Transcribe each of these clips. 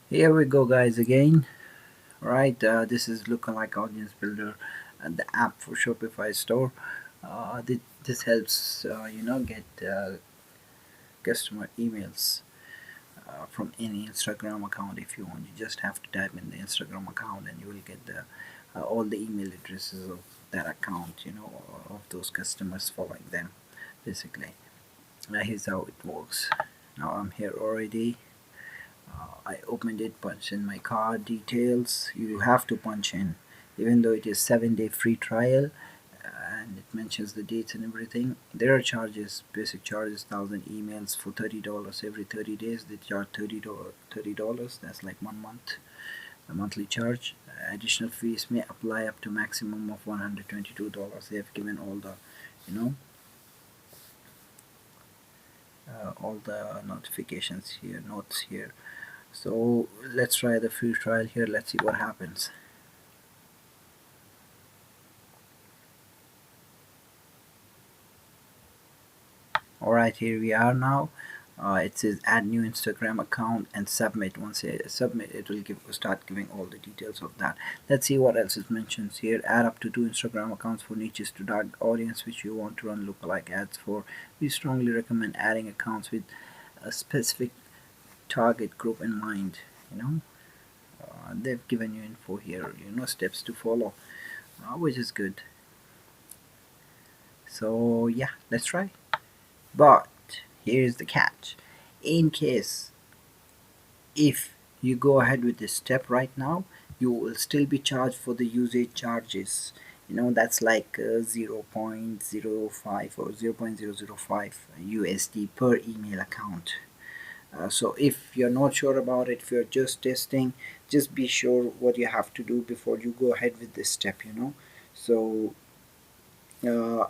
Here we go, guys, again. Right, this is Lookalike Audience Builder, the app for Shopify store. This helps get customer emails from any Instagram account. If you want, you just have to type in the Instagram account, and you will get the all the email addresses of that account. Of those customers following them, basically. Here's how it works. Now I'm here already. I opened it, punched in my card details. You have to punch in, even though it is 7-day free trial, and it mentions the dates and everything. There are charges, basic charges, 1,000 emails for $30 every 30 days. They charge $30. That's like 1 month, a monthly charge. Additional fees may apply up to maximum of $122. They have given you know, all the notifications here, notes here. So let's try the free trial here. Let's see what happens. Alright, here we are now. It says add new Instagram account and submit. Once I submit, it will start giving all the details of that. Let's see what else is mentioned here. Add up to 2 Instagram accounts for niches to target audience which you want to run lookalike ads for. We strongly recommend adding accounts with a specific target group in mind. They've given you info here, steps to follow, which is good. So yeah, let's try. But here's the catch. In case if you go ahead with this step right now, you will still be charged for the usage charges. That's like 0.05 or 0.005 USD per email account. So if you're not sure about it, if you're just testing, just be sure what you have to do before you go ahead with this step. So uh,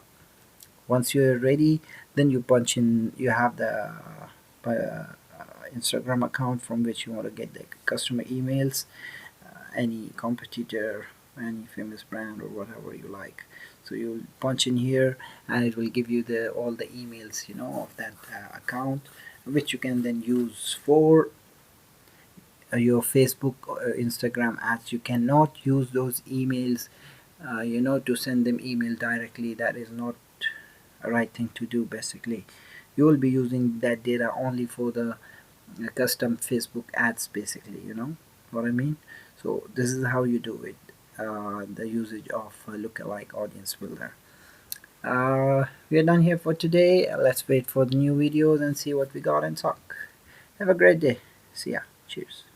once you're ready, then you punch in, you have the Instagram account from which you want to get the customer emails, any competitor, any famous brand or whatever you like. So you'll punch in here, and it will give you the all the emails of that account, which you can then use for your Facebook or Instagram ads. You cannot use those emails to send them email directly. That is not a right thing to do. Basically, you will be using that data only for the custom Facebook ads, basically. You know what I mean? So this is how you do it. The usage of lookalike audience builder. We are done here for today. Let's wait for the new videos and see what we got and talk. Have a great day. See ya. Cheers.